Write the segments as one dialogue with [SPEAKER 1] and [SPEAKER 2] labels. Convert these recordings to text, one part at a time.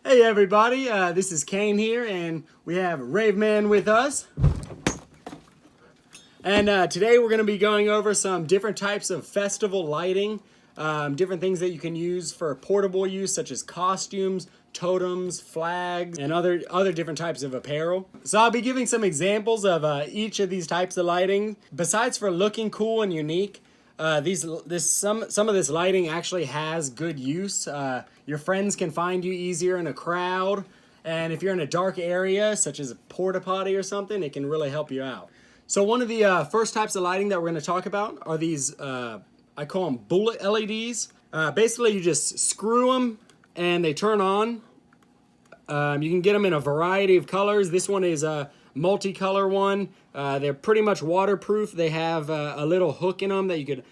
[SPEAKER 1] Hey everybody, this is Kane here, and we have Raveman with us. And today we're going to be going over some different types of festival lighting, different things that you can use for portable use, such as costumes, totems, flags, and other different types of apparel. So I'll be giving some examples of each of these types of lighting. Besides for looking cool and unique, some of this lighting actually has good use. Your friends can find you easier in a crowd, and if you're in a dark area such as a porta potty or something, it can really help you out. So one of the first types of lighting that we're going to talk about are these I call them bullet LEDs. Basically you just screw them and they turn on. You can get them in a variety of colors. This one is a multicolor one. They're pretty much waterproof. They have a little hook in them that you could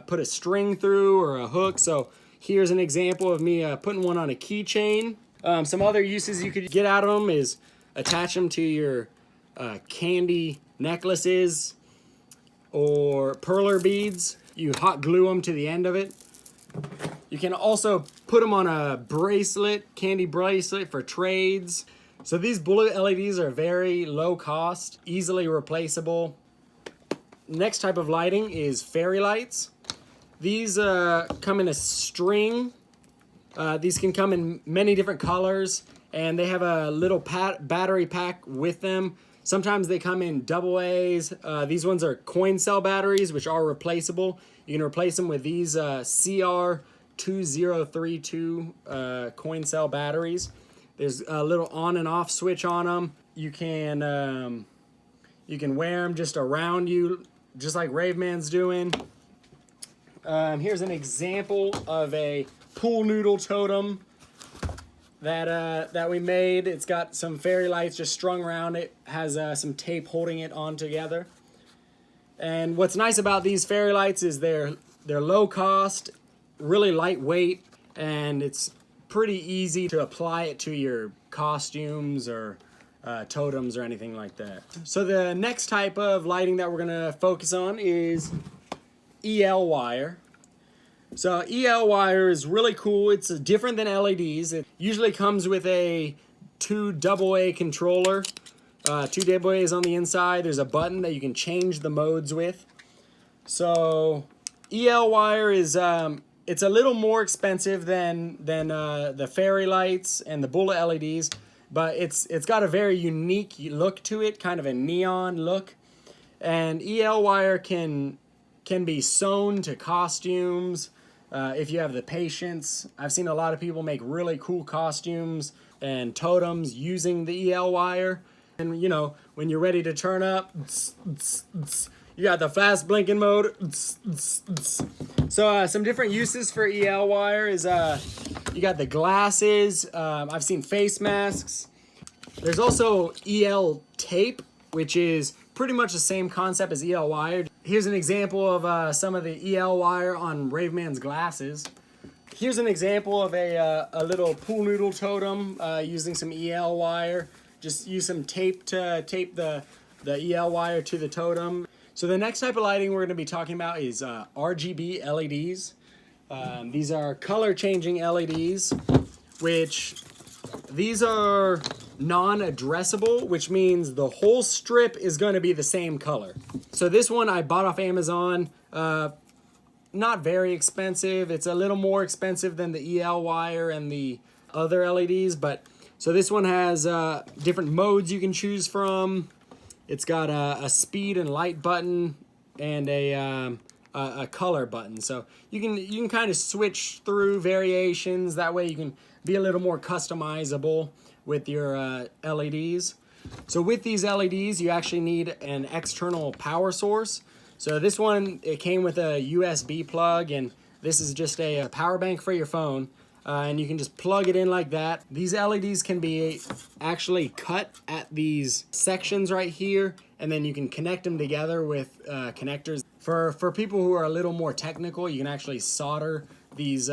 [SPEAKER 1] put a string through or a hook. So here's an example of me putting one on a keychain. Some other uses you could get out of them is attach them to your candy necklaces or perler beads. You hot glue them to the end of it. You can also put them on a bracelet, candy bracelet for trades. So these bullet LEDs are very low cost, easily replaceable. Next type of lighting is fairy lights. These come in a string. These can come in many different colors, and they have a little battery pack with them. Sometimes they come in AA's. These ones are coin cell batteries, which are replaceable. You can replace them with these CR2032 coin cell batteries. There's a little on and off switch on them. You can wear them just around you, just like Raveman's doing. Here's an example of a pool noodle totem that we made. It's got some fairy lights just strung around it. Has some tape holding it on together. And what's nice about these fairy lights is they're low cost, really lightweight, and it's pretty easy to apply it to your costumes or totems or anything like that. So the next type of lighting that we're gonna focus on is EL wire. So EL wire is really cool. It's different than LEDs. It usually comes with a 2 AA controller. 2 AA's on the inside. There's a button that you can change the modes with. So EL wire is it's a little more expensive than the fairy lights and the bullet LEDs, but it's got a very unique look to it, kind of a neon look. And EL wire can be sewn to costumes if you have the patience. I've seen a lot of people make really cool costumes and totems using the EL wire. And you know, when you're ready to turn up, you got the fast blinking mode. So some different uses for EL wire is you got the glasses. I've seen face masks. There's also EL tape, which is pretty much the same concept as EL wire. Here's an example of some of the EL wire on Raveman's glasses. Here's an example of a little pool noodle totem using some EL wire. Just use some tape to tape the EL wire to the totem. So the next type of lighting we're going to be talking about is RGB LEDs. These are color changing LEDs, which these are non-addressable, which means the whole strip is going to be the same color. So this one I bought off Amazon. Not very expensive. It's a little more expensive than the EL wire and the other LEDs, but so this one has different modes you can choose from. It's got a speed and light button and a color button. So you can kind of switch through variations. That way you can be a little more customizable with your LEDs. So with these LEDs, you actually need an external power source. So this one, it came with a USB plug, and this is just a power bank for your phone. And you can just plug it in like that. These LEDs can be actually cut at these sections right here, and then you can connect them together with connectors. For people who are a little more technical, you can actually solder these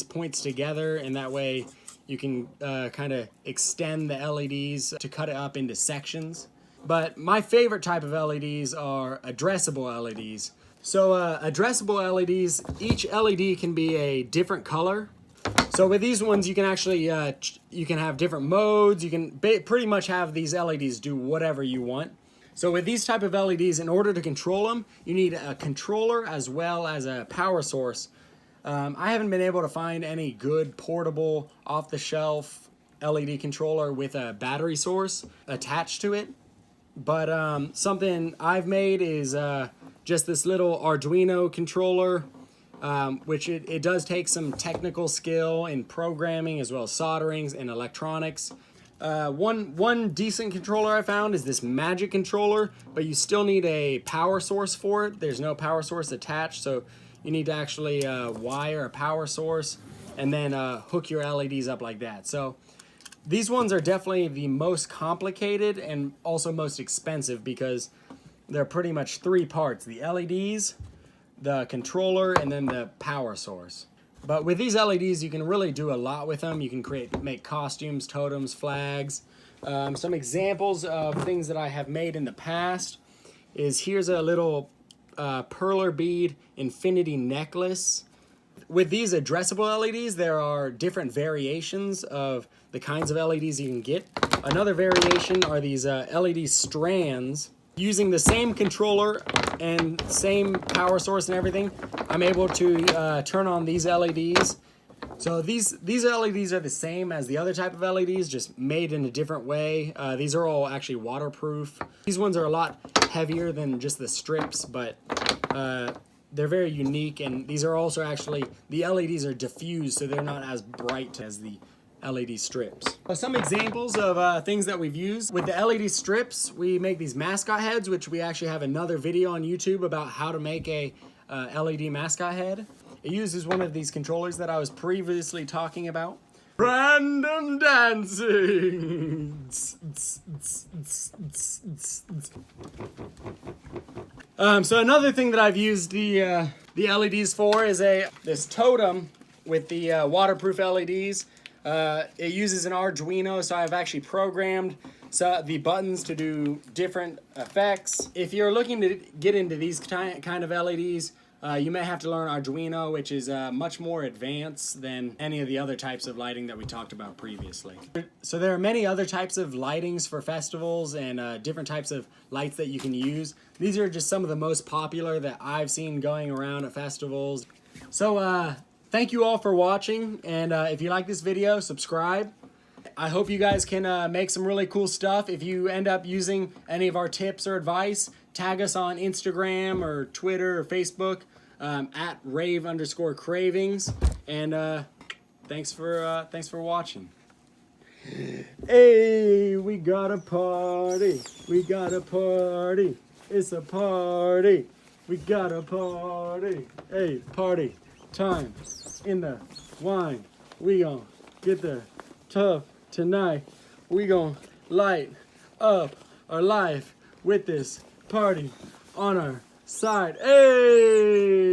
[SPEAKER 1] points together, and that way you can kind of extend the LEDs to cut it up into sections. But my favorite type of LEDs are addressable LEDs. So addressable LEDs, each LED can be a different color. So with these ones, you can actually, you can have different modes. You can pretty much have these LEDs do whatever you want. So with these type of LEDs, in order to control them, you need a controller as well as a power source. I haven't been able to find any good portable off-the-shelf LED controller with a battery source attached to it. But something I've made is just this little Arduino controller, which it does take some technical skill in programming as well as solderings and electronics. One decent controller I found is this Magic controller, but you still need a power source for it. There's no power source attached, so you need to actually wire a power source and then hook your LEDs up like that. So these ones are definitely the most complicated and also most expensive because they're pretty much three parts: the LEDs, the controller, and then the power source. But with these LEDs, you can really do a lot with them. You can make costumes, totems, flags. Some examples of things that I have made in the past is here's a little perler bead infinity necklace. With these addressable LEDs, there are different variations of the kinds of LEDs you can get. Another variation are these LED strands. Using the same controller and same power source and everything, I'm able to turn on these LEDs. So these LEDs are the same as the other type of LEDs, just made in a different way. These are all actually waterproof. These ones are a lot heavier than just the strips, but they're very unique, and these are also actually, the LEDs are diffused, so they're not as bright as the LED strips. Some examples of things that we've used. With the LED strips, we make these mascot heads, which we actually have another video on YouTube about how to make a LED mascot head. It uses one of these controllers that I was previously talking about. Random dancing! So another thing that I've used the LEDs for is this Totem with the waterproof LEDs. It uses an Arduino, so I've actually programmed the buttons to do different effects. If you're looking to get into these kind of LEDs, you may have to learn Arduino, which is much more advanced than any of the other types of lighting that we talked about previously. So there are many other types of lightings for festivals and different types of lights that you can use. These are just some of the most popular that I've seen going around at festivals. So thank you all for watching, and if you like this video, subscribe. I hope you guys can make some really cool stuff. If you end up using any of our tips or advice, tag us on Instagram or Twitter or Facebook at rave_cravings. And thanks for watching. Hey, we got a party. We got a party. It's a party. We got a party. Hey, party time in the wine. We gon' get the tough tonight. We gon' light up our life with this party on our side. Hey!